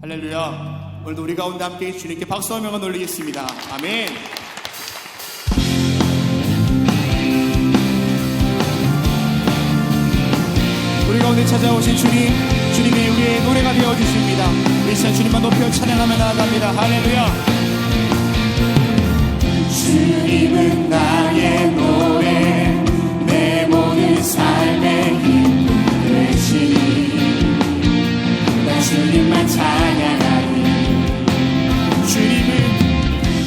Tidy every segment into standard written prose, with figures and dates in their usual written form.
할렐루야. 오늘도 우리 가운데 함께 주님께 박수와 명을 올리겠습니다. 아멘. 우리 가운데 찾아오신 주님, 주님이 우리의 노래가 되어주십니다. 우리 시간 주님만 높여 찬양하며 나아갑니다. 할렐루야. 주님은 나의 노래, 내 모든 삶의 힘 되시니 나 주님만 찬양하리.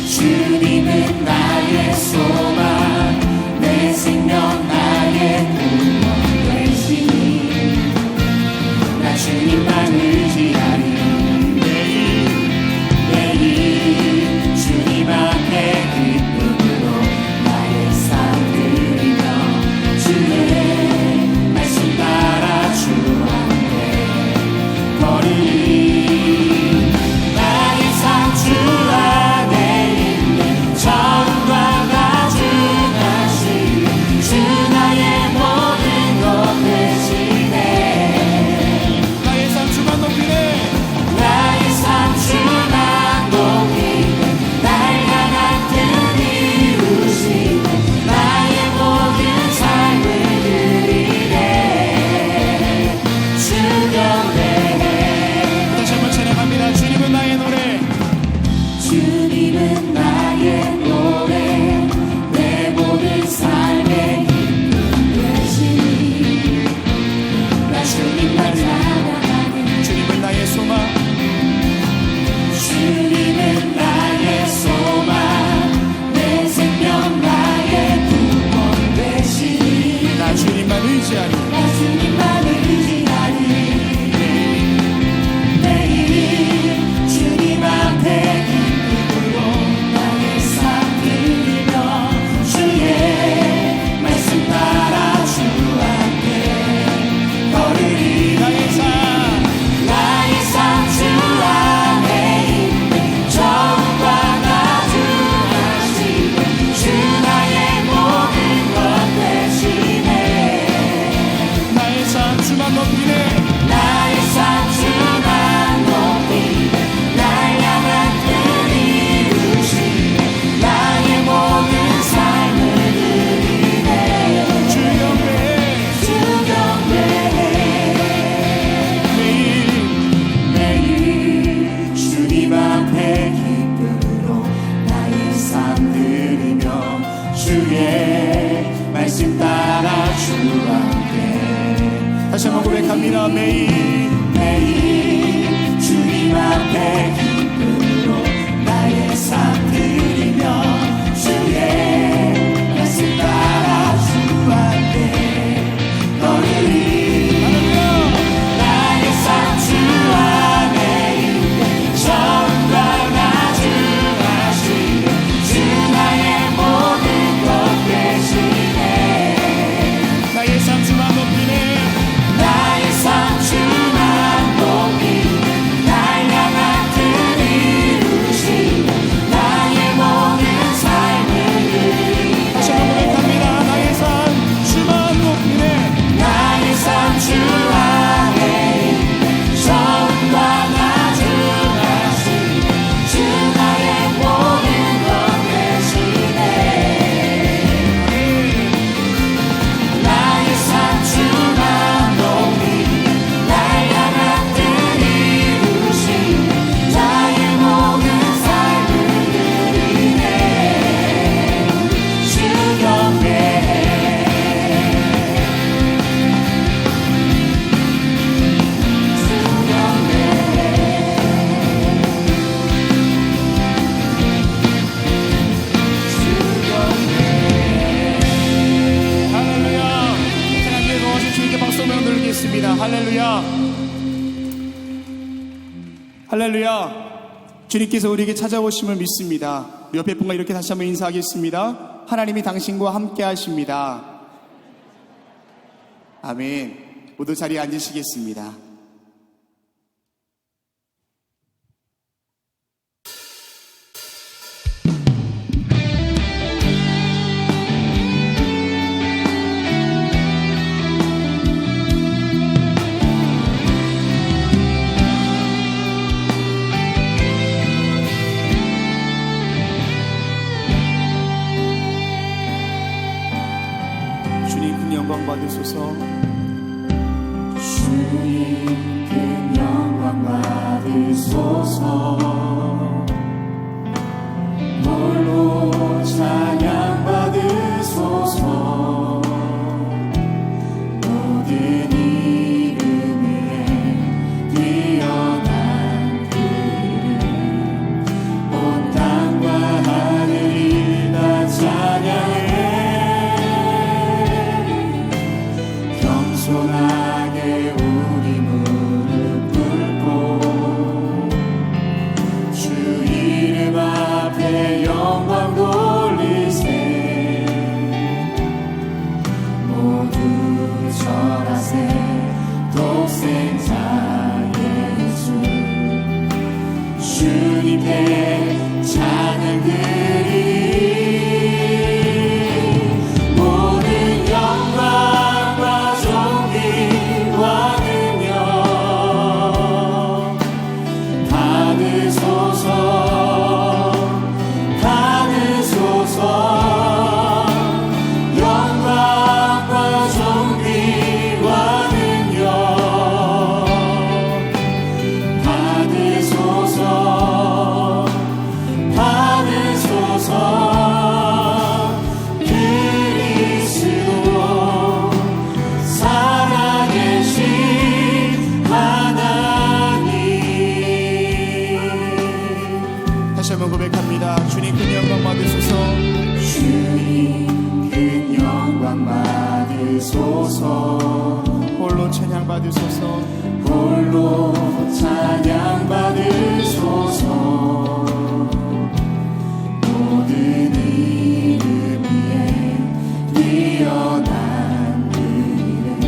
주님은 나의 소망, 내 생명 나의 구원 되시니 나 주님만 의지하리. 매일 주님 앞에 기쁨으로 나의 삶 드리며 주의 말씀 따라 주 앞에 걸으리. 나의 삶 주 안에 있네. 처음과 나중까지 주 나의 모든 것 되시네. 나의 삶 주만 높이네. 나의 삶 주만 높이네. 날 향한 뜻 이루시네. 나의 모든 삶을 드리네. 주 경배해. 다시 한번 찬양합니다. 주님은 나의 노래. 주님은 나의 노래, 내 모든 삶의 기쁨 되시니 나 주님만 찬양하네. 주님은 나의 소망, 주님은 나의 소망, 내 생명 나의 구원 되시니 나 주님만 의지하리. 나 주님만 의지하리. 매일 주님 앞에 기쁨으로 나의 삶 드리며 주의 말씀 따라 주 앞에 걸으리. 나의 삶 주 안에 있네. 처음과 나중까지 주 나의 모든 것 되시네. 나의 삶 주만 높이네. 나의 삶 주만 높이네. 날 향한 뜻 이루시네. 나의 모든 삶을 드리네. 주 경배해. 매일 주님 앞에 기쁨으로 나의 삶 드리며 주의 말씀 따라 주 앞에. 다시 한번 고백합니다. 매일 주님 앞에 기쁨으로 나의 삶 드리며 주의 말씀 따라 주 앞에 걸으리. 나의 삶 주 안에 있네. 처음과 나중까지 주 나의 모든 것 되시네. 나의 삶 주만 높이네. 나의 삶 주만 높이네. 날 향한 뜻 이루시네. 나의 모든 삶을 드리네. 다시 한번 고백합니다. 나의 삶 주만 높이네. 나의 삶 주 안에 있네. 처음과 나중까지 주 나의 모든 것 되시네. 나의 삶 주만 높이네. 날 향한 뜻 이루시네. 나의 모든 삶을 드리네. 주 경배해. 주 경배해. 주 경배해. 할렐루야. 하나님의 거하신 주님께 박수 한번 드리겠습니다. 할렐루야. 할렐루야. 주님께서 우리에게 찾아오심을 믿습니다. 우리 옆에 분과 이렇게 다시 한번 인사하겠습니다. 하나님이 당신과 함께 하십니다. 아멘. 모두 자리에 앉으시겠습니다. 받으소서. 주님 큰 영광 받으소서. 홀로 찬양 받으소서. 모든 이름 위에 뛰어난 그 이름 온 땅과 하늘이 다 찬양해. 겸손하게 우리 무릎 꿇고 주 이름 앞에 영광 돌리세. 모두 절하세. 독생자 예수 주님께 찬양 드리. 모든 영광과 존귀와 능력 받으소서. 받으소서. 영광과 존귀와 능력 받으소서. 받으소서. 그리스도 살아계신 하나님. 다시 한번 고백합니다. 주님 큰 영광 받으소서. 주님 큰 영광 받으소서. 홀로 찬양 받으소서. 홀로 찬양 받으소서. 모든 이름 위에 뛰어난 그 이름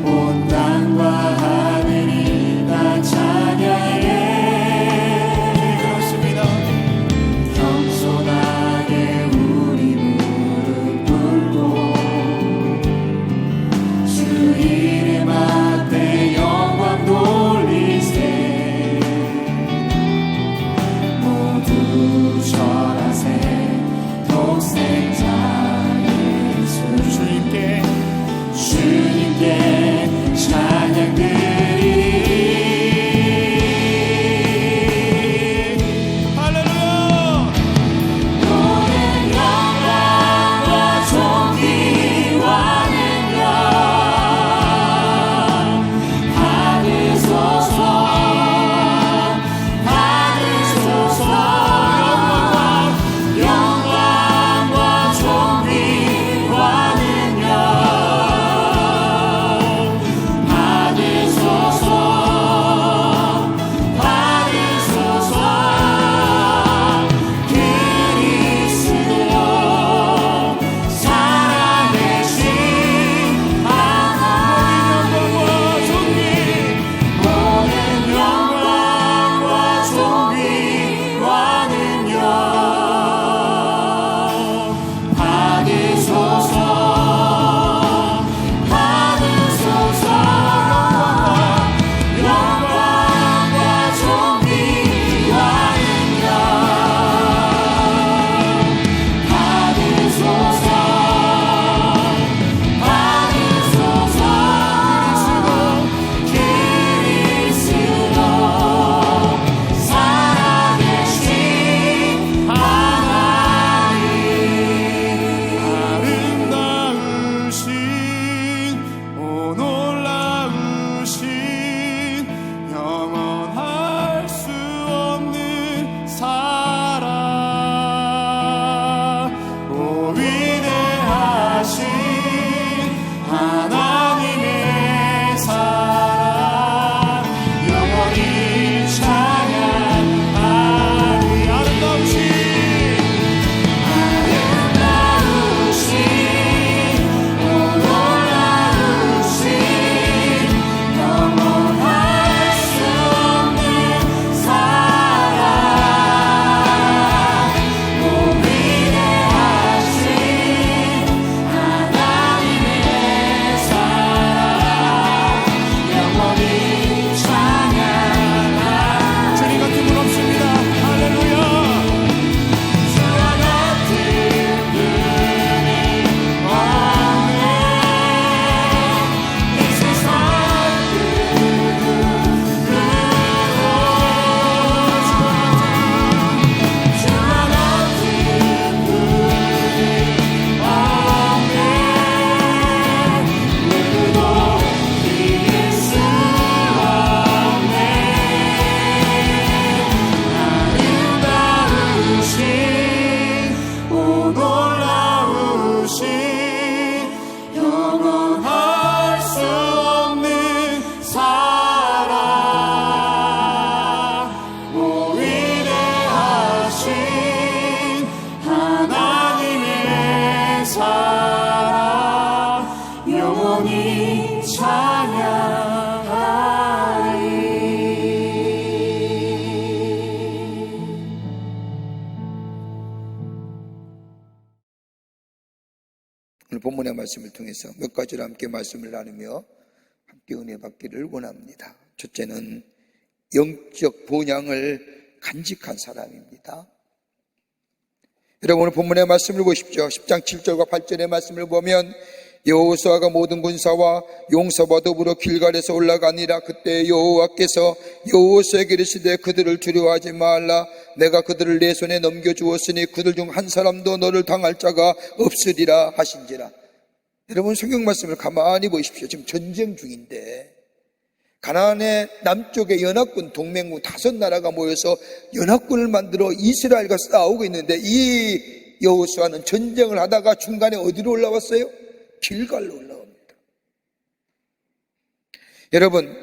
온 땅과 하늘이 다 찬양해. 그렇습니다. 겸손하게 우리 무릎 꿇고 주 이름 앞에 영광 돌리세. 본문의 말씀을 통해서 몇 가지로 함께 말씀을 나누며 함께 은혜 받기를 원합니다. 첫째는 영적 본향을 간직한 사람입니다. 여러분, 오늘 본문의 말씀을 보십시오. 10장 7절과 8절의 말씀을 보면 여호수아가 모든 군사와 용사와 더불어 길갈에서 올라가니라. 그때 여호와께서 여호수아에게 이르시되 그들을 두려워하지 말라. 내가 그들을 내 손에 넘겨주었으니 그들 중 한 사람도 너를 당할 자가 없으리라 하신지라. 여러분, 성경 말씀을 가만히 보십시오. 지금 전쟁 중인데 가나안의 남쪽에 연합군 동맹군 5나라가 모여서 연합군을 만들어 이스라엘과 싸우고 있는데 이 여호수아는 전쟁을 하다가 중간에 어디로 올라왔어요? 길갈로 올라옵니다. 여러분,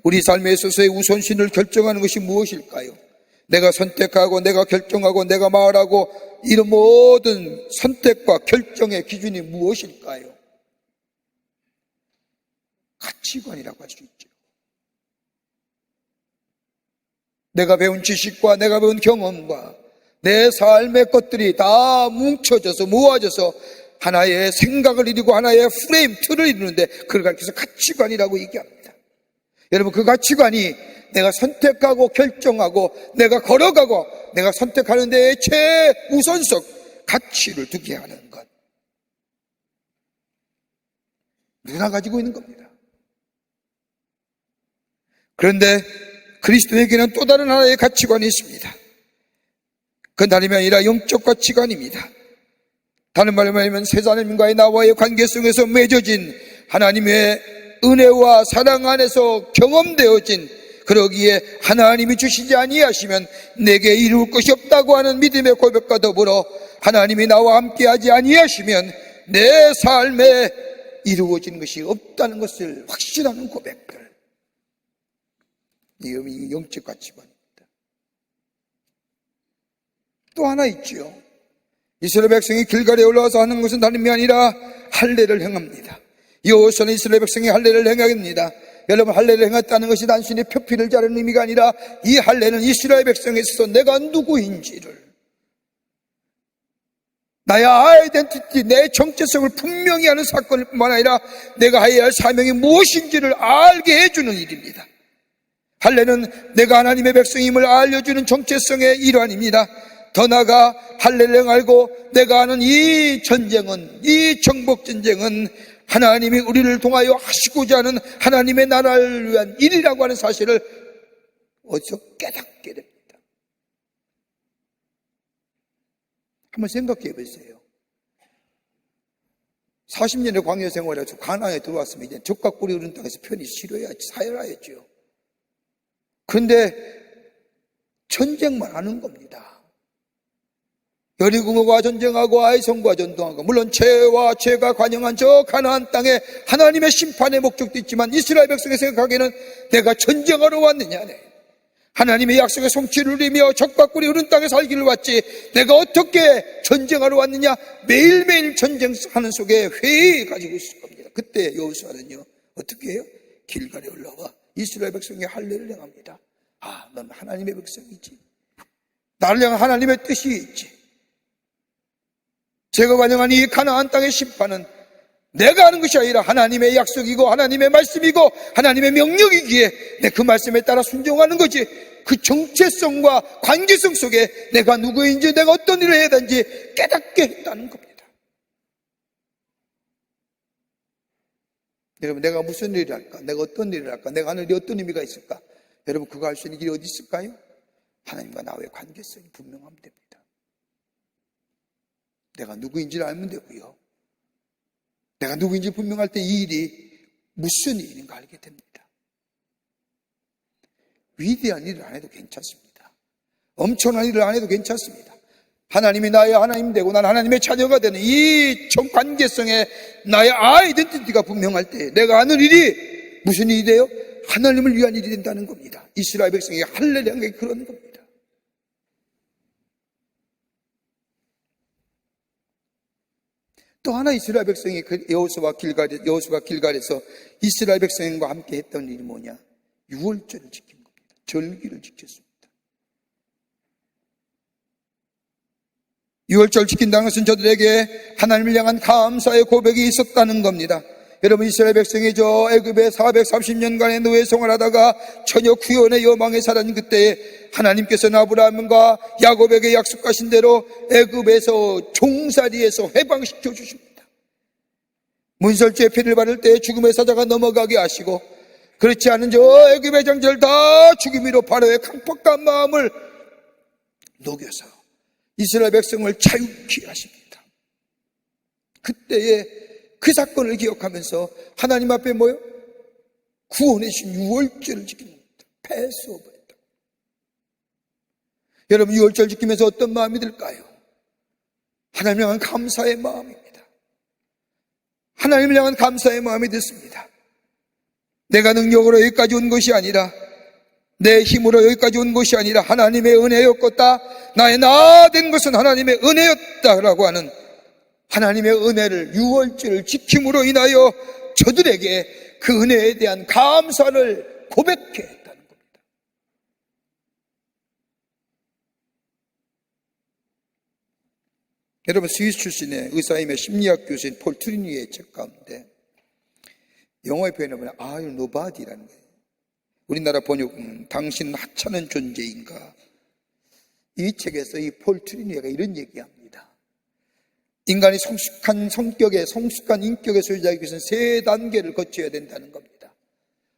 우리 삶에 있어서의 우선순위를 결정하는 것이 무엇일까요? 내가 선택하고 내가 결정하고 내가 말하고 이런 모든 선택과 결정의 기준이 무엇일까요? 가치관이라고 할 수 있죠. 내가 배운 지식과 내가 배운 경험과 내 삶의 것들이 다 뭉쳐져서 모아져서 하나의 생각을 이루고 하나의 프레임, 틀을 이루는데 그걸 가리켜서 가치관이라고 얘기합니다. 여러분, 그 가치관이 내가 선택하고 결정하고 내가 걸어가고 내가 선택하는 데에 최우선적 가치를 두게 하는 것, 누구나 가지고 있는 겁니다. 그런데 그리스도에게는 또 다른 하나의 가치관이 있습니다. 그건 다름이 아니라 영적 가치관입니다. 다른 말로 하면 세상인과의 나와의 관계 속에서 맺어진 하나님의 은혜와 사랑 안에서 경험되어진, 그러기에 하나님이 주시지 아니하시면 내게 이룰 것이 없다고 하는 믿음의 고백과 더불어 하나님이 나와 함께하지 아니하시면 내 삶에 이루어진 것이 없다는 것을 확신하는 고백들, 이 영적 가치관입니다. 또 하나 있죠. 이스라엘 백성이 길갈에 올라와서 하는 것은 다름이 아니라 할례를 행합니다. 여호수아는 이스라엘 백성이 할례를 행합니다. 여러분, 할례를 행했다는 것이 단순히 표피를 자르는 의미가 아니라 이 할례는 이스라엘 백성에 있어서 내가 누구인지를, 나의 아이덴티티, 내 정체성을 분명히 하는 사건일 뿐만 아니라 내가 해야 할 사명이 무엇인지를 알게 해주는 일입니다. 할례는 내가 하나님의 백성임을 알려주는 정체성의 일환입니다. 더 나아가 할례를 행하고 내가 하는 이 전쟁은, 이 정복전쟁은 하나님이 우리를 통하여 하시고자 하는 하나님의 나라를 위한 일이라고 하는 사실을 어디서 깨닫게 됩니다. 한번 생각해 보세요. 40년의 광야 생활에서 가나안에 들어왔으면 이제 젖과 꿀이 흐르는 땅에서 편히 쉬어야지, 살아야죠. 그런데 전쟁만 하는 겁니다. 여리고와 전쟁하고 아이성과 전쟁하고, 물론 죄가 관영한 저 가나안 땅에 하나님의 심판의 목적도 있지만 이스라엘 백성이 생각하기에는 내가 전쟁하러 왔느냐네, 하나님의 약속의 성취를 누리며 젖과 꿀이 흐른 땅에 살기를 왔지 내가 어떻게 전쟁하러 왔느냐, 매일매일 전쟁하는 속에 회의 가지고 있을 겁니다. 그때 여호수아는요 어떻게 해요? 길갈에 올라와 이스라엘 백성이 할례를 행합니다. 아, 넌 하나님의 백성이지, 나를 향한 하나님의 뜻이 있지. 제가 관영한 이 가나안 땅의 심판은 내가 하는 것이 아니라 하나님의 약속이고 하나님의 말씀이고 하나님의 명령이기에 내 그 말씀에 따라 순종하는 거지, 그 정체성과 관계성 속에 내가 누구인지 내가 어떤 일을 해야 되는지 깨닫게 했다는 겁니다. 여러분, 내가 무슨 일을 할까? 내가 어떤 일을 할까? 내가 하는 일이 어떤 의미가 있을까? 여러분, 그거 할 수 있는 길이 어디 있을까요? 하나님과 나와의 관계성이 분명하면 됩니다. 내가 누구인지를 알면 되고요, 내가 누구인지 분명할 때 이 일이 무슨 일인가 알게 됩니다. 위대한 일을 안 해도 괜찮습니다. 엄청난 일을 안 해도 괜찮습니다. 하나님이 나의 하나님 되고 난 하나님의 자녀가 되는 이 관계성에 나의 아이덴티티가 분명할 때 내가 하는 일이 무슨 일이 돼요? 하나님을 위한 일이 된다는 겁니다. 이스라엘 백성이 할례를 한 게 그런 겁니다. 또 하나 이스라엘 백성이 여호수아가 길갈에서 이스라엘 백성과 함께 했던 일이 뭐냐? 유월절을 지킨 겁니다. 절기를 지켰습니다. 유월절 지킨다는 것은 저들에게 하나님을 향한 감사의 고백이 있었다는 겁니다. 여러분, 이스라엘 백성이 저 애굽에 430년간의 노예 생활하다가 전혀 구원의 여망에 살았는 그때에 하나님께서는 아브라함과 야곱에게 약속하신 대로 애굽에서 종살이에서 해방시켜 주십니다. 문설주의 피를 바를 때 죽음의 사자가 넘어가게 하시고, 그렇지 않은 저 애굽의 장자를 다 죽임으로 바로의 강팍한 마음을 녹여서 이스라엘 백성을 자유케 하십니다. 그때에 그 사건을 기억하면서 하나님 앞에 뭐요? 구원의 신 유월절을 지키는 겁니다. 패스오버였다. 여러분, 유월절 지키면서 어떤 마음이 들까요? 하나님을 향한 감사의 마음입니다. 하나님을 향한 감사의 마음이 듣습니다. 내가 능력으로 여기까지 온 것이 아니라, 내 힘으로 여기까지 온 것이 아니라 하나님의 은혜였겠다. 나의 나 된 것은 하나님의 은혜였다라고 하는 하나님의 은혜를, 유월절을 지킴으로 인하여 저들에게 그 은혜에 대한 감사를 고백해 했다는 겁니다. 여러분, 스위스 출신의 의사이며 심리학 교수인 폴 트리니의 책 가운데 영어의 표현을 보면 Are you nobody라는 거예요. 우리나라 번역은 당신은 하찮은 존재인가. 이 책에서 이 폴 트리니가 이런 얘기합니다. 인간이 성숙한 성격의, 성숙한 인격의 소유자이기 위해서는 세 단계를 거쳐야 된다는 겁니다.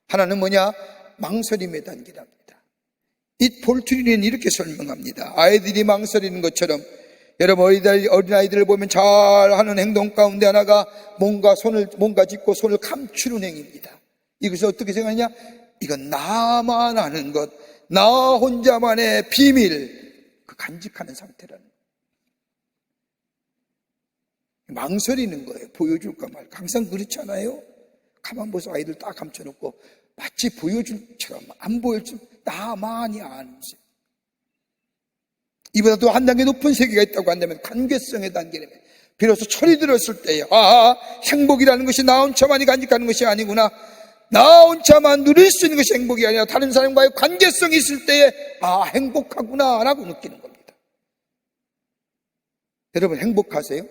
하나는 뭐냐? 망설임의 단계랍니다. 이 폴 트리니는 이렇게 설명합니다. 아이들이 망설이는 것처럼 여러분, 어린아이들을 보면 잘하는 행동 가운데 하나가 뭔가 짚고 손을 감추는 행위입니다. 이것을 어떻게 생각하냐? 이건 나만 아는 것, 나 혼자만의 비밀, 그 간직하는 상태라는 거예요. 망설이는 거예요. 보여줄까 말까. 항상 그렇지 않아요? 가만 보세요. 아이들 딱 감춰놓고 마치 보여줄처럼 안 보여줄, 나만이 아는 세. 이보다도 한 단계 높은 세계가 있다고 한다면 관계성의 단계라면, 비로소 철이 들었을 때에 행복이라는 것이 나 혼자만이 간직하는 것이 아니구나, 나 혼자만 누릴 수 있는 것이 행복이 아니라 다른 사람과의 관계성이 있을 때에 행복하구나 라고 느끼는 겁니다. 여러분, 행복하세요?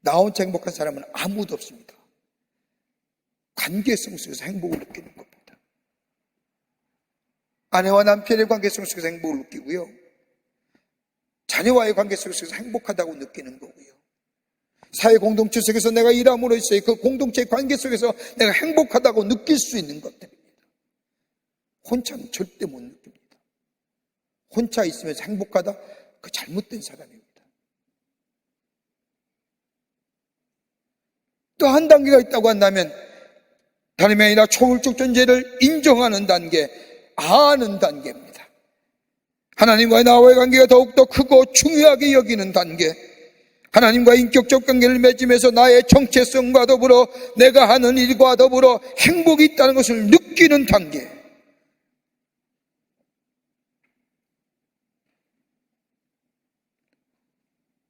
나 혼자 행복한 사람은 아무도 없습니다. 관계성 속에서 행복을 느끼는 겁니다. 아내와 남편의 관계성 속에서 행복을 느끼고요, 자녀와의 관계성 속에서 행복하다고 느끼는 거고요, 사회 공동체 속에서 내가 일함으로 있어요. 그 공동체의 관계 속에서 내가 행복하다고 느낄 수 있는 것들입니다. 혼자는 절대 못 느낍니다. 혼자 있으면서 행복하다? 그 잘못된 사람입니다. 또 한 단계가 있다고 한다면 다름이 아니라 초월적 존재를 인정하는 단계, 아는 단계입니다. 하나님과의 나와의 관계가 더욱더 크고 중요하게 여기는 단계, 하나님과의 인격적 관계를 맺으면서 나의 정체성과 더불어 내가 하는 일과 더불어 행복이 있다는 것을 느끼는 단계.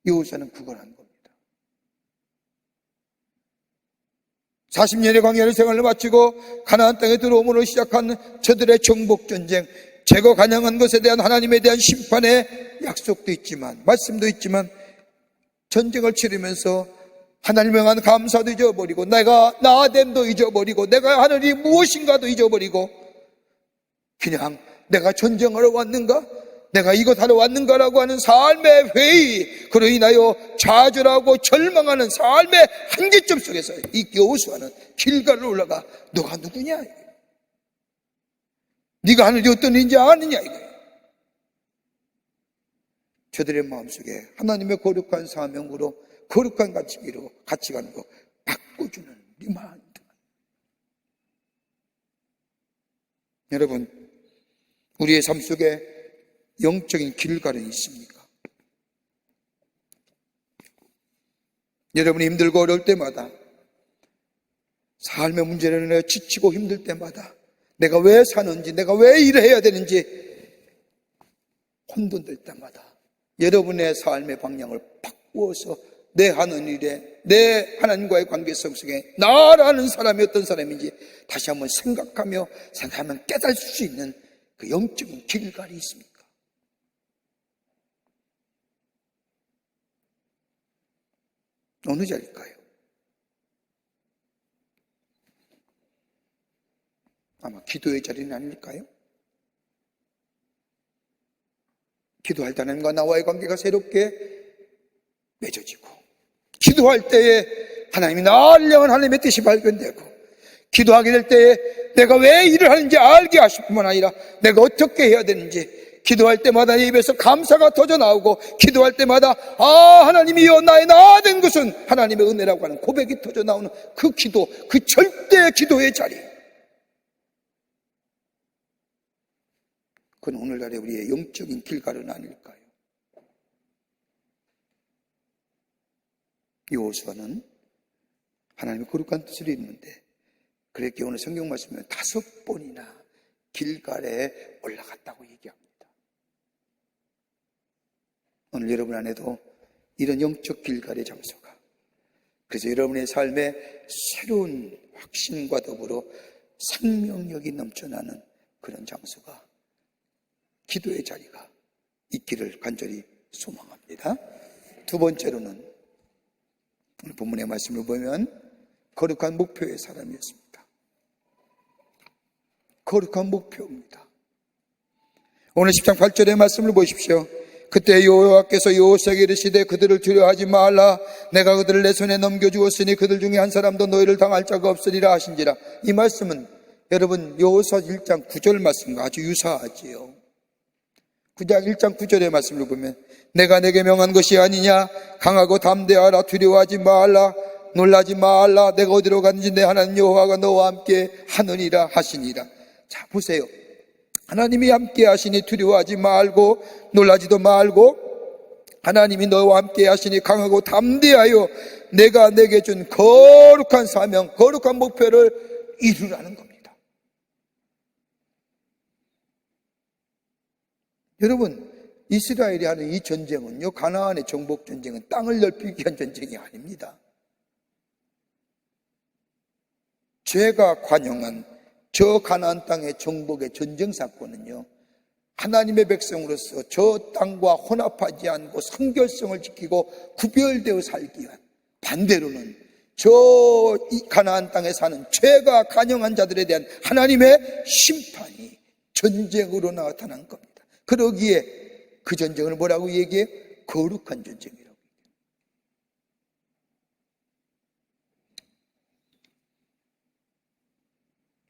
여호수아는 그걸 한 겁니다. 40년의 광야의 생활을 마치고 가나안 땅에 들어옴으로 시작한 저들의 정복전쟁, 제거 간양한 것에 대한 하나님에 대한 심판의 약속도 있지만, 말씀도 있지만, 전쟁을 치르면서 하나님을 향한 감사도 잊어버리고, 내가 나됨도 잊어버리고, 내가 하는 일이 무엇인가도 잊어버리고, 그냥 내가 전쟁하러 왔는가? 내가 이것 하러 왔는가라고 하는 삶의 회의, 그로 인하여 좌절하고 절망하는 삶의 한계점 속에서 이 여호수아는 길갈을 올라가 너가 누구냐? 네가 하는 일이 어떤 일인지 아느냐? 이거예요. 저들의 마음속에 하나님의 거룩한 사명으로, 거룩한 가치관으로 바꿔주는 리마인드. 여러분, 우리의 삶 속에 영적인 길갈은 있습니까? 여러분이 힘들고 어려울 때마다, 삶의 문제로 인해 지치고 힘들 때마다, 내가 왜 사는지, 내가 왜 일을 해야 되는지 혼돈될 때마다 여러분의 삶의 방향을 바꾸어서 내 하는 일에, 내 하나님과의 관계성 속에 나라는 사람이 어떤 사람인지 다시 한번 생각하며 깨달을 수 있는 그 영적인 길갈이 있습니까? 어느 자리일까요? 아마 기도의 자리는 아닐까요? 기도할 때 하나님과 나와의 관계가 새롭게 맺어지고, 기도할 때에 하나님이 나를 향한 하나님의 뜻이 발견되고, 기도하게 될 때에 내가 왜 일을 하는지 알게 하실 뿐만 아니라 내가 어떻게 해야 되는지, 기도할 때마다 내 입에서 감사가 터져나오고, 기도할 때마다 하나님이여 나의 나아된 것은 하나님의 은혜라고 하는 고백이 터져나오는 그 기도, 그 절대 기도의 자리, 그건 오늘날의 우리의 영적인 길가는 아닐까요? 여호수아는 하나님의 거룩한 뜻을 읽는데, 그렇게 오늘 성경 말씀에 5번이나 길갈에 올라갔다고 얘기합니다. 오늘 여러분 안에도 이런 영적 길갈의 장소가, 그래서 여러분의 삶에 새로운 확신과 더불어 생명력이 넘쳐나는 그런 장소가, 기도의 자리가 있기를 간절히 소망합니다. 두 번째로는 오늘 본문의 말씀을 보면 거룩한 목표의 사람이었습니다. 거룩한 목표입니다. 오늘 10장 8절의 말씀을 보십시오. 그때 여호와께서 여호수아에게 이르시되 그들을 두려워하지 말라. 내가 그들을 내 손에 넘겨주었으니 그들 중에 한 사람도 너희를 당할 자가 없으리라 하신지라. 이 말씀은 여러분 여호수아 1장 9절 말씀과 아주 유사하지요. 9장 1장 9절의 말씀을 보면 내가 내게 명한 것이 아니냐, 강하고 담대하라, 두려워하지 말라, 놀라지 말라, 내가 어디로 갔는지 내 하나님 여호와가 너와 함께 하느니라 하시니라. 자 보세요, 하나님이 함께 하시니 두려워하지 말고 놀라지도 말고, 하나님이 너와 함께 하시니 강하고 담대하여 내가 내게 준 거룩한 사명, 거룩한 목표를 이루라는 겁니다. 여러분, 이스라엘이 하는 이 전쟁은요, 가나안의 정복 전쟁은 땅을 넓히기 위한 전쟁이 아닙니다. 죄가 관영한 저 가나안 땅의 정복의 전쟁 사건은요, 하나님의 백성으로서 저 땅과 혼합하지 않고 성결성을 지키고 구별되어 살기 위한, 반대로는 저 가나안 땅에 사는 죄가 관영한 자들에 대한 하나님의 심판이 전쟁으로 나타난 겁니다. 그러기에 그 전쟁을 뭐라고 얘기해? 거룩한 전쟁이라고.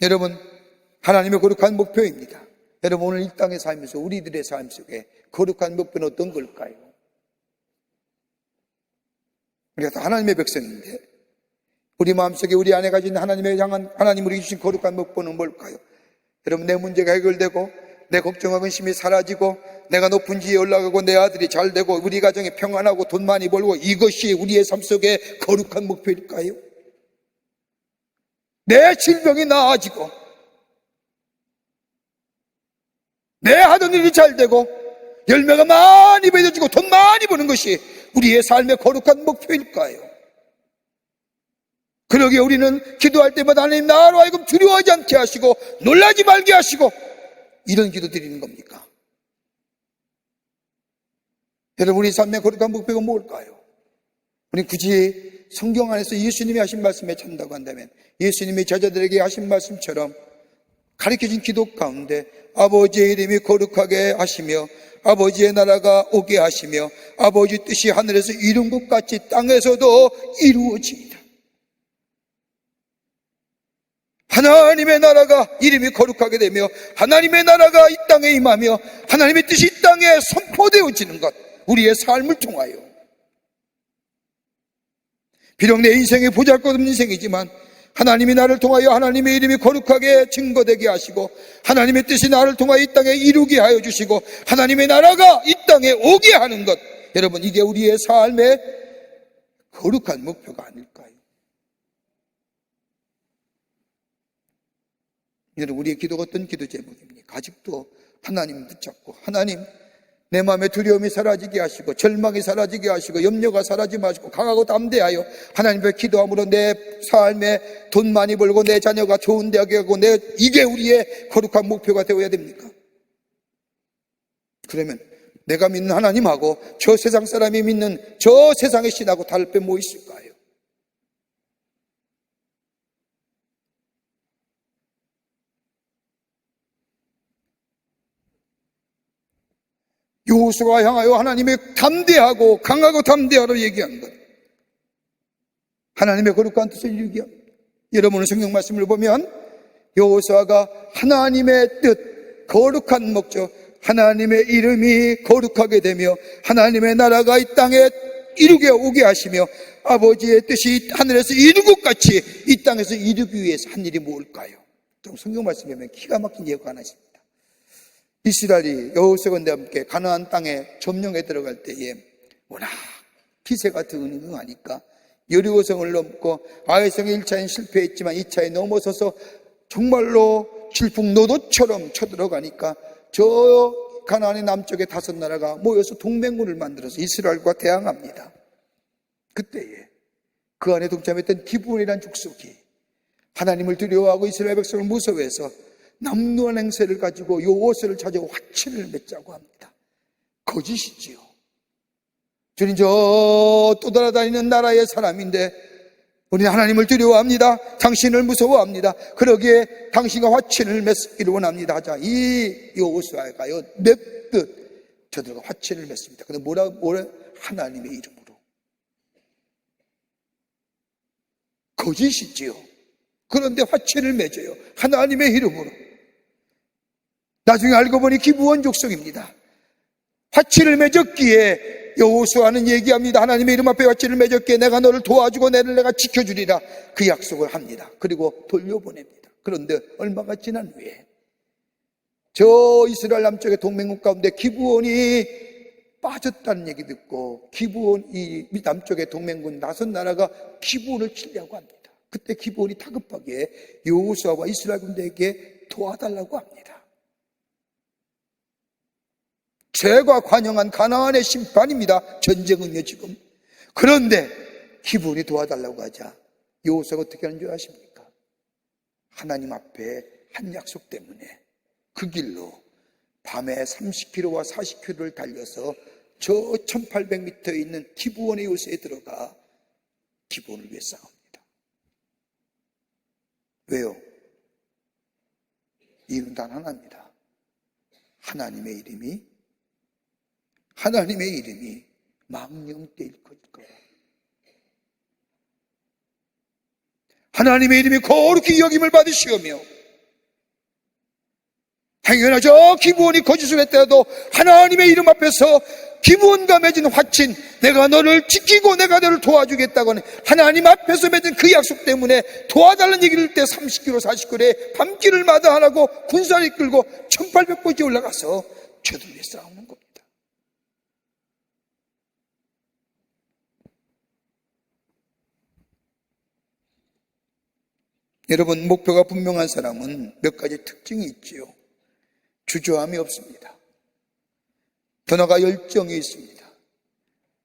여러분, 하나님의 거룩한 목표입니다. 여러분, 오늘 이 땅에 살면서 우리들의 삶 속에 거룩한 목표는 어떤 걸까요? 우리가 다 하나님의 백성인데, 우리 마음속에 우리 안에 가진 하나님의 향한, 하나님 우리 주신 거룩한 목표는 뭘까요? 여러분, 내 문제가 해결되고 내 걱정과 근심이 사라지고 내가 높은 지에 올라가고 내 아들이 잘 되고 우리 가정이 평안하고 돈 많이 벌고, 이것이 우리의 삶 속에 거룩한 목표일까요? 내 질병이 나아지고 내 하던 일이 잘 되고 열매가 많이 맺어지고 돈 많이 버는 것이 우리의 삶의 거룩한 목표일까요? 그러기에 우리는 기도할 때마다 하나님 나로 하여금 두려워하지 않게 하시고 놀라지 말게 하시고, 이런 기도 드리는 겁니까? 여러분, 우리 삶의 거룩한 목표가 뭘까요? 우리 굳이 성경 안에서 예수님이 하신 말씀에 찬다고 한다면 예수님이 제자들에게 하신 말씀처럼 가르쳐진 기도 가운데 아버지의 이름이 거룩하게 하시며 아버지의 나라가 오게 하시며 아버지 뜻이 하늘에서 이룬 것 같이 땅에서도 이루어집니다. 하나님의 나라가 이름이 거룩하게 되며 하나님의 나라가 이 땅에 임하며 하나님의 뜻이 이 땅에 선포되어지는 것, 우리의 삶을 통하여. 비록 내 인생이 보잘것없는 인생이지만 하나님이 나를 통하여 하나님의 이름이 거룩하게 증거되게 하시고 하나님의 뜻이 나를 통하여 이 땅에 이루게 하여 주시고 하나님의 나라가 이 땅에 오게 하는 것, 여러분, 이게 우리의 삶의 거룩한 목표가 아닐까요? 여러분, 우리의 기도가 어떤 기도 제목입니까? 아직도 하나님 붙잡고, 하나님 내 마음의 두려움이 사라지게 하시고 절망이 사라지게 하시고 염려가 사라지게 하시고 강하고 담대하여 하나님 앞에 기도함으로 내 삶에 돈 많이 벌고 내 자녀가 좋은 대학에 가고 이게 우리의 거룩한 목표가 되어야 됩니까? 그러면 내가 믿는 하나님하고 저 세상 사람이 믿는 저 세상의 신하고 다를 게 뭐 있을까요? 여호수아가 향하여 하나님의 담대하고 강하고 담대하라고 얘기한 것, 하나님의 거룩한 뜻을 이루게 합니다. 여러분은 성경 말씀을 보면 여호수아가 하나님의 뜻, 거룩한 목적, 하나님의 이름이 거룩하게 되며 하나님의 나라가 이 땅에 이루게 오게 하시며 아버지의 뜻이 하늘에서 이룬 것 같이 이 땅에서 이루기 위해서 한 일이 뭘까요? 좀 성경 말씀에 보면 기가 막힌 예가 하나 있습니다. 이스라엘이 여호수아와 함께 가나안 땅에 점령에 들어갈 때에 워낙 기세가 등등하니까 여리고성을 넘고 아이성의 1차엔 실패했지만 2차에 넘어서서 정말로 질풍노도처럼 쳐들어가니까 저 가나안의 남쪽에 5나라가 모여서 동맹군을 만들어서 이스라엘과 대항합니다. 그때에 그 안에 동참했던 기브온이라는 족속이 하나님을 두려워하고 이스라엘 백성을 무서워해서 남루한 행세를 가지고 여호수아를 찾아오고 화친을 맺자고 합니다. 거짓이지요. 주님, 저 떠돌아다니는 나라의 사람인데 우리는 하나님을 두려워합니다. 당신을 무서워합니다. 그러기에 당신과 화친을 맺기를 원합니다 하자 이 여호수아가요 맺듯 저들과 화친을 맺습니다. 근데 뭐라 하나님의 이름으로. 거짓이지요. 그런데 화친을 맺어요. 하나님의 이름으로. 나중에 알고 보니 기브온 족속입니다. 화친을 맺었기에 여호수아는 얘기합니다. 하나님의 이름 앞에 화친을 맺었기에 내가 너를 도와주고 너를 내가 지켜주리라. 그 약속을 합니다. 그리고 돌려보냅니다. 그런데 얼마가 지난 후에 저 이스라엘 남쪽의 동맹국 가운데 기브온이 빠졌다는 얘기 듣고 기브온 이 남쪽의 동맹군 5나라가 기브온을 치려고 합니다. 그때 기브온이 다급하게 여호수아와 이스라엘 군대에게 도와달라고 합니다. 죄가 관영한 가나안의 심판입니다. 전쟁은요 지금. 그런데 기브온이 도와달라고 하자 여호수아가 어떻게 하는 줄 아십니까? 하나님 앞에 한 약속 때문에 그 길로 밤에 30km와 40km를 달려서 저 1800m에 있는 기브온의 요새에 들어가 기브온을 위해 싸웁니다. 왜요? 이유는 단 하나입니다. 하나님의 이름이 망령되일 것일까. 하나님의 이름이 거룩히 여김을 받으시오며 당연하죠. 기브온이 거짓을 했더라도 하나님의 이름 앞에서 기브온과 맺은 화친, 내가 너를 지키고 내가 너를 도와주겠다고 하는 하나님 앞에서 맺은 그 약속 때문에 도와달라는 얘기를 할 때 30km 40km에 밤길을 마다하라고 군사를 이끌고 1800보지 올라가서 저들 위해 싸우는 겁니다. 여러분, 목표가 분명한 사람은 몇 가지 특징이 있지요. 주저함이 없습니다. 더 나아가 열정이 있습니다.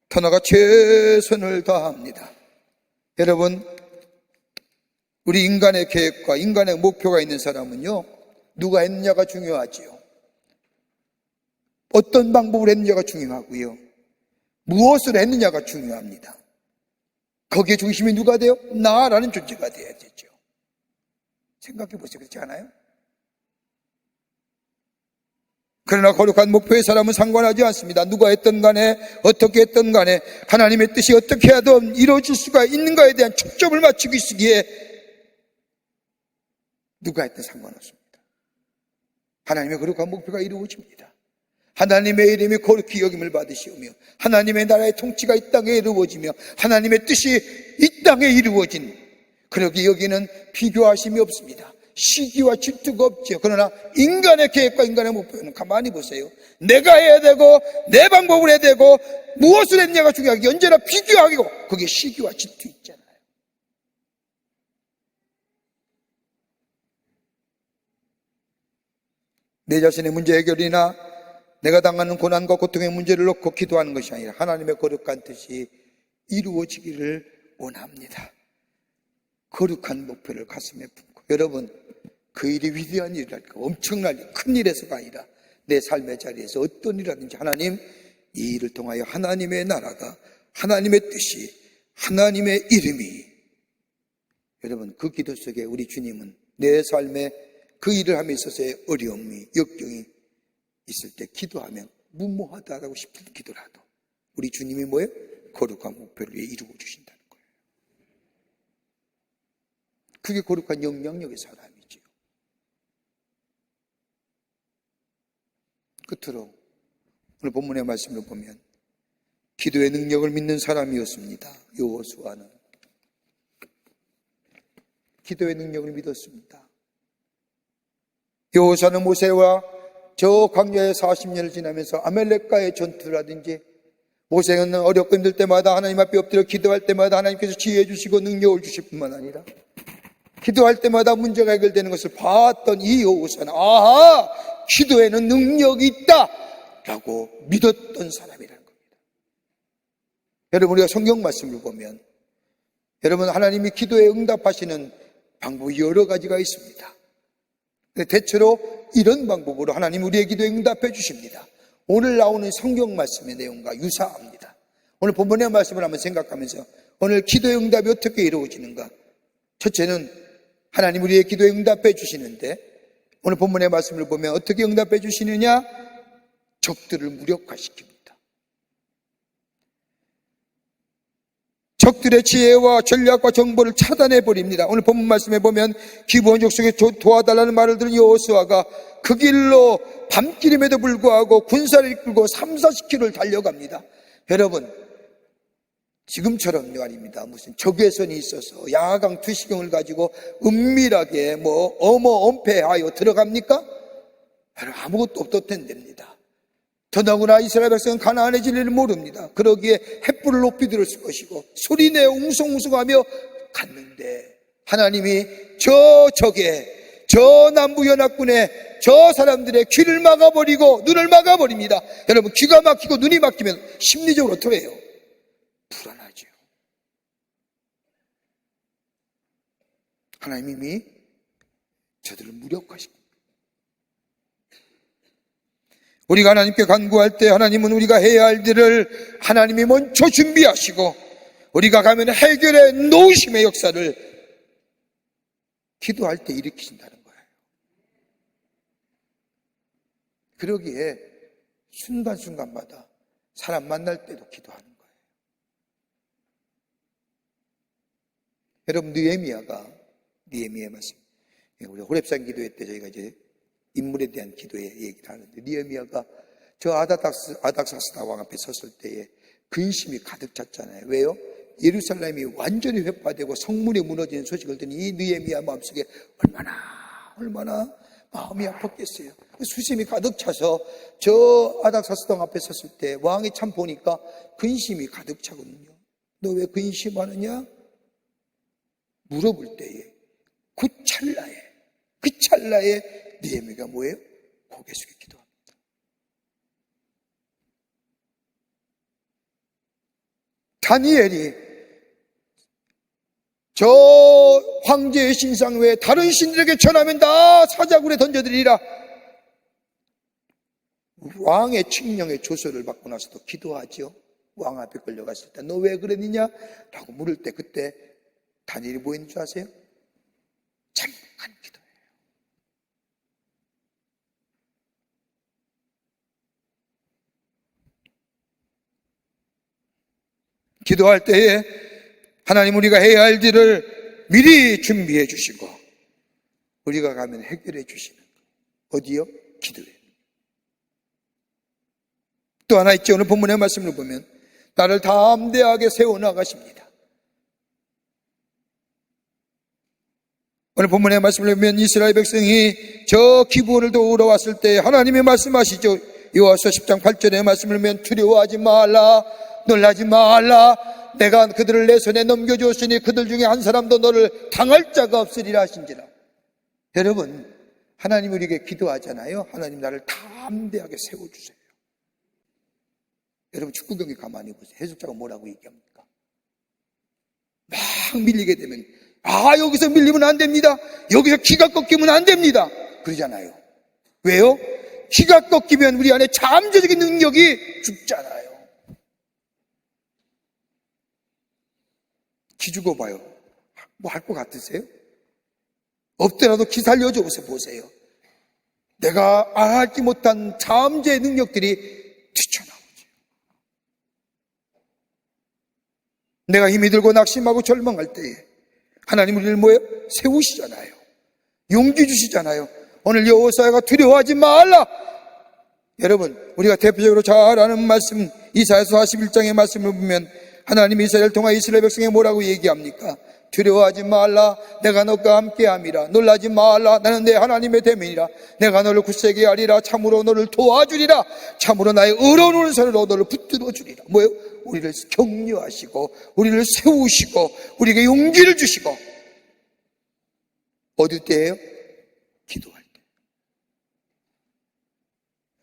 더 나아가 최선을 다합니다. 여러분, 우리 인간의 계획과 인간의 목표가 있는 사람은요, 누가 했느냐가 중요하지요. 어떤 방법을 했느냐가 중요하고요. 무엇을 했느냐가 중요합니다. 거기에 중심이 누가 돼요? 나라는 존재가 돼야 되죠. 생각해 보세요. 그렇지 않아요? 그러나 거룩한 목표의 사람은 상관하지 않습니다. 누가 했든 간에 어떻게 했든 간에 하나님의 뜻이 어떻게 하든 이루어질 수가 있는가에 대한 초점을 맞추고 있으기에 누가 했든 상관없습니다. 하나님의 거룩한 목표가 이루어집니다. 하나님의 이름이 거룩히 여김을 받으시오며 하나님의 나라의 통치가 이 땅에 이루어지며 하나님의 뜻이 이 땅에 이루어진, 그러기 여기는 비교하심이 없습니다. 시기와 질투가 없죠. 그러나 인간의 계획과 인간의 목표는 가만히 보세요. 내가 해야 되고 내 방법을 해야 되고 무엇을 했냐가 중요하고 언제나 비교하고 거기에 시기와 질투 있잖아요. 내 자신의 문제 해결이나 내가 당하는 고난과 고통의 문제를 놓고 기도하는 것이 아니라 하나님의 거룩한 뜻이 이루어지기를 원합니다. 거룩한 목표를 가슴에 품고, 여러분, 그 일이 위대한 일이랄까, 엄청난 일, 큰 일에서가 아니라 내 삶의 자리에서 어떤 일이라든지 하나님, 이 일을 통하여 하나님의 나라가, 하나님의 뜻이, 하나님의 이름이, 여러분, 그 기도 속에 우리 주님은 내 삶에 그 일을 함에 있어서의 어려움이, 역경이 있을 때 기도하면 무모하다라고 싶기더라도 우리 주님이 뭐예요? 거룩한 목표를 위해 이루어 주신다는 거예요. 그게 거룩한 영향력의 사람이지요. 끝으로 오늘 본문의 말씀을 보면 기도의 능력을 믿는 사람이었습니다. 여호수아는 기도의 능력을 믿었습니다. 여호수아는 모세와 저 광야에 40년을 지나면서 아말렉과의 전투를 하든지, 모세는 어렵고 힘들 때마다 하나님 앞에 엎드려 기도할 때마다 하나님께서 지혜해 주시고 능력을 주실 뿐만 아니라 기도할 때마다 문제가 해결되는 것을 봤던 이 여호수아는 아하! 기도에는 능력이 있다! 라고 믿었던 사람이라는 겁니다. 여러분, 우리가 성경 말씀을 보면 여러분, 하나님이 기도에 응답하시는 방법이 여러 가지가 있습니다. 대체로 이런 방법으로 하나님 우리의 기도에 응답해 주십니다. 오늘 나오는 성경 말씀의 내용과 유사합니다. 오늘 본문의 말씀을 한번 생각하면서 오늘 기도의 응답이 어떻게 이루어지는가? 첫째는 하나님 우리의 기도에 응답해 주시는데, 오늘 본문의 말씀을 보면 어떻게 응답해 주시느냐? 적들을 무력화시킵니다. 적들의 지혜와 전략과 정보를 차단해 버립니다. 오늘 본문 말씀에 보면 기브온 족속에 도와달라는 말을 들은 여호수아가 그 길로 밤길임에도 불구하고 군사를 이끌고 3-40km를 달려갑니다. 여러분, 지금처럼요 아닙니다. 무슨 적외선이 있어서 야광 투시경을 가지고 은밀하게 엄폐하여 들어갑니까? 아무것도 없었던 데입니다. 더더구나 이스라엘 백성은 가나안의 진리를 모릅니다. 그러기에 횃불을 높이 들었을 것이고 소리내어 웅성웅성하며 갔는데, 하나님이 저 남부연합군의 저 사람들의 귀를 막아버리고 눈을 막아버립니다. 여러분, 귀가 막히고 눈이 막히면 심리적으로 어떻게 해요? 불안하죠. 하나님이 저들을 무력화시킵니다. 우리가 하나님께 간구할 때 하나님은 우리가 해야 할 일을 하나님이 먼저 준비하시고 우리가 가면 해결해 놓으심의 역사를 기도할 때 일으키신다는 거예요. 그러기에 순간순간마다 사람 만날 때도 기도하는 거예요. 여러분, 느헤미야의 말씀, 우리 호렙산 기도회 때 저희가 이제 인물에 대한 기도에 얘기를 하는데, 느헤미야가 저 아닥사스다 왕 앞에 섰을 때에 근심이 가득 찼잖아요. 왜요? 예루살렘이 완전히 회파되고 성문이 무너지는 소식을 듣는 이 느헤미야 마음속에 얼마나 마음이 아팠겠어요. 수심이 가득 차서 저 아닥사스다 왕 앞에 섰을 때 왕이 참 보니까 근심이 가득 차거든요. 너 왜 근심하느냐? 물어볼 때에 그 찰나에 느헤미야가 뭐예요? 고개 숙여 기도합니다. 다니엘이 저 황제의 신상 외에 다른 신들에게 전하면 다 사자굴에 던져드리라. 왕의 칙령의 조서를 받고 나서도 기도하죠. 왕 앞에 끌려갔을 때 너 왜 그랬느냐? 라고 물을 때 그때 다니엘이 뭐 했는 줄 아세요? 잠깐 기도해요. 기도할 때에 하나님 우리가 해야 할 일을 미리 준비해 주시고 우리가 가면 해결해 주시는 거. 어디요? 기도에. 또 하나 있죠. 오늘 본문의 말씀을 보면 나를 담대하게 세워나가십니다. 오늘 본문의 말씀을 보면 이스라엘 백성이 저 기브온을 도우러 왔을 때 하나님이 말씀하시죠. 여호수아 10장 8절의 말씀을 보면 두려워하지 말라, 놀라지 말라, 내가 그들을 내 손에 넘겨주었으니 그들 중에 한 사람도 너를 당할 자가 없으리라 하신지라. 여러분, 하나님 우리에게 기도하잖아요. 하나님 나를 담대하게 세워주세요. 여러분, 축구 경기 가만히 보세요. 해설자가 뭐라고 얘기합니까? 막 밀리게 되면 여기서 밀리면 안 됩니다. 여기서 기가 꺾이면 안 됩니다. 그러잖아요. 왜요? 기가 꺾이면 우리 안에 잠재적인 능력이 죽잖아요. 기죽어 봐요. 뭐 할 것 같으세요? 없더라도 기 살려줘 보세요. 내가 알지 못한 잠재의 능력들이 내가 힘이 들고 낙심하고 절망할 때에 하나님 우리를 뭐예요? 세우시잖아요. 용기 주시잖아요. 오늘 여호사야가 두려워하지 말라. 여러분, 우리가 대표적으로 잘 아는 말씀, 이사야서 41장의 말씀을 보면 하나님이 이스라엘을 통하여 이스라엘 백성에 뭐라고 얘기합니까? 두려워하지 말라. 내가 너과 함께함이라. 놀라지 말라. 나는 내 하나님의 대면이라. 내가 너를 굳세게 하리라. 참으로 너를 도와주리라. 참으로 나의 의로운 오른손으로 너를 붙들어 주리라. 뭐예요? 우리를 격려하시고 우리를 세우시고 우리에게 용기를 주시고. 어디 때예요? 기도할 때.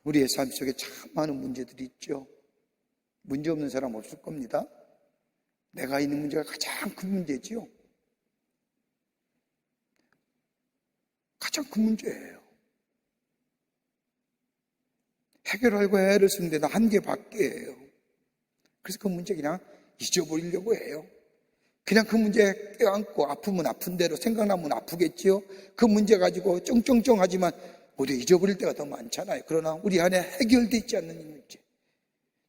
우리의 삶 속에 참 많은 문제들이 있죠. 문제 없는 사람 없을 겁니다. 내가 있는 문제가 가장 큰 문제지요. 가장 큰 문제예요. 해결하려고 애를 쓰는데 나 한 개밖에예요. 그래서 그 문제 그냥 잊어버리려고 해요. 그냥 그 문제 껴안고 아프면 아픈 대로 생각나면 아프겠지요. 그 문제 가지고 쩡쩡쩡하지만 모두 잊어버릴 때가 더 많잖아요. 그러나 우리 안에 해결되어 있지 않는 이 문제,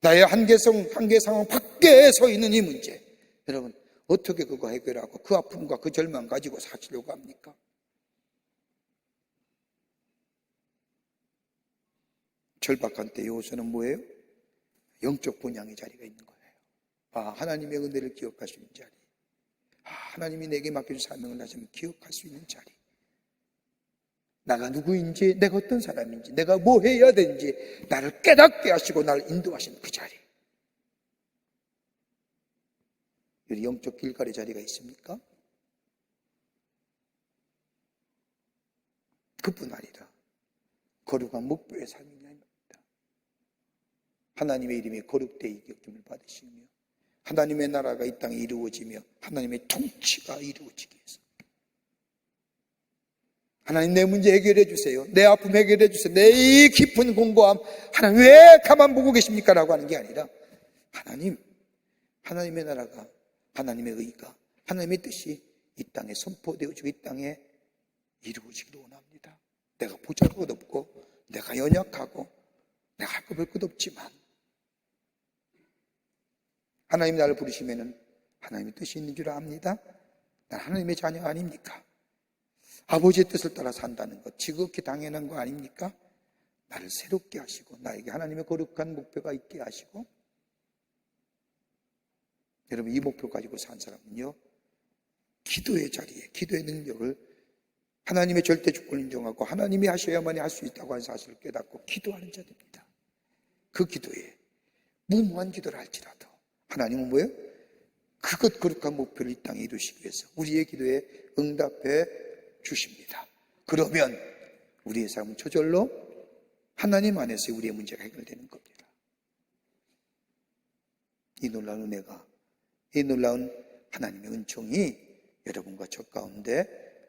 나의 한계 상황 밖에 서 있는 이 문제, 여러분 어떻게 그거 해결하고 그 아픔과 그 절망 가지고 사시려고 합니까? 절박한 때 요소는 뭐예요? 영적 본향의 자리가 있는 거예요. 하나님의 은혜를 기억할 수 있는 자리, 하나님이 내게 맡겨준 사명을 다시 한번 기억할 수 있는 자리, 나가 누구인지, 내가 어떤 사람인지, 내가 뭐 해야 되는지 나를 깨닫게 하시고 나를 인도하시는 그 자리. 여기 영적 길갈의 자리가 있습니까? 그뿐 아니라 거룩한 목표의 삶이 아닙니다. 하나님의 이름이 거룩되이 여김을 받으시며 하나님의 나라가 이 땅에 이루어지며 하나님의 통치가 이루어지기 위해서 하나님 내 문제 해결해 주세요. 내 아픔 해결해 주세요. 내 이 깊은 공고함 하나님 왜 가만 보고 계십니까? 라고 하는 게 아니라 하나님의 나라가, 하나님의 의가, 하나님의 뜻이 이 땅에 선포되어지고 이 땅에 이루어지기를 원합니다. 내가 보잘것 없고 내가 연약하고 내가 할 거 별 것 없지만 하나님 나를 부르시면은 하나님의 뜻이 있는 줄 압니다. 난 하나님의 자녀 아닙니까? 아버지의 뜻을 따라 산다는 것 지극히 당연한 거 아닙니까? 나를 새롭게 하시고 나에게 하나님의 거룩한 목표가 있게 하시고, 여러분 이 목표 가지고 산 사람은요 기도의 자리에, 기도의 능력을 하나님의 절대 주권을 인정하고 하나님이 하셔야만이 할 수 있다고 하는 사실을 깨닫고 기도하는 자들입니다. 그 기도에 무모한 기도를 할지라도 하나님은 뭐예요? 그것 거룩한 목표를 이 땅에 이루시기 위해서 우리의 기도에 응답해 주십니다. 그러면 우리의 삶은 저절로 하나님 안에서 우리의 문제가 해결되는 겁니다. 이 놀라운 은혜가, 이 놀라운 하나님의 은총이 여러분과 저 가운데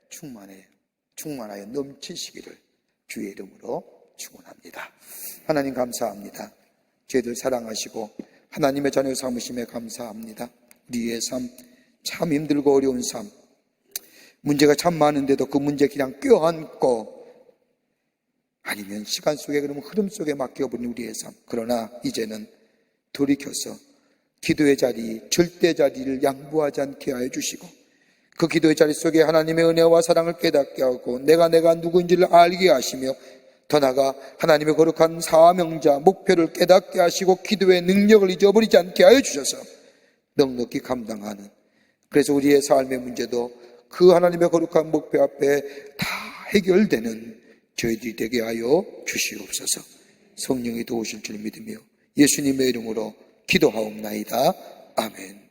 충만하여 넘치시기를 주의 이름으로 축원합니다. 하나님 감사합니다. 저희들 사랑하시고 하나님의 자녀 삼으심에 감사합니다. 우리의 삶 참 힘들고 어려운 삶, 문제가 참 많은데도 그 문제 그냥 껴안고 아니면 시간 속에 그러면 흐름 속에 맡겨버린 우리의 삶, 그러나 이제는 돌이켜서 기도의 자리, 절대 자리를 양보하지 않게 하여 주시고 그 기도의 자리 속에 하나님의 은혜와 사랑을 깨닫게 하고 내가 누구인지를 알게 하시며 더 나아가 하나님의 거룩한 사명자, 목표를 깨닫게 하시고 기도의 능력을 잊어버리지 않게 하여 주셔서 넉넉히 감당하는, 그래서 우리의 삶의 문제도 그 하나님의 거룩한 목표 앞에 다 해결되는 저희들이 되게 하여 주시옵소서. 성령이 도우실 줄 믿으며 예수님의 이름으로 기도하옵나이다. 아멘.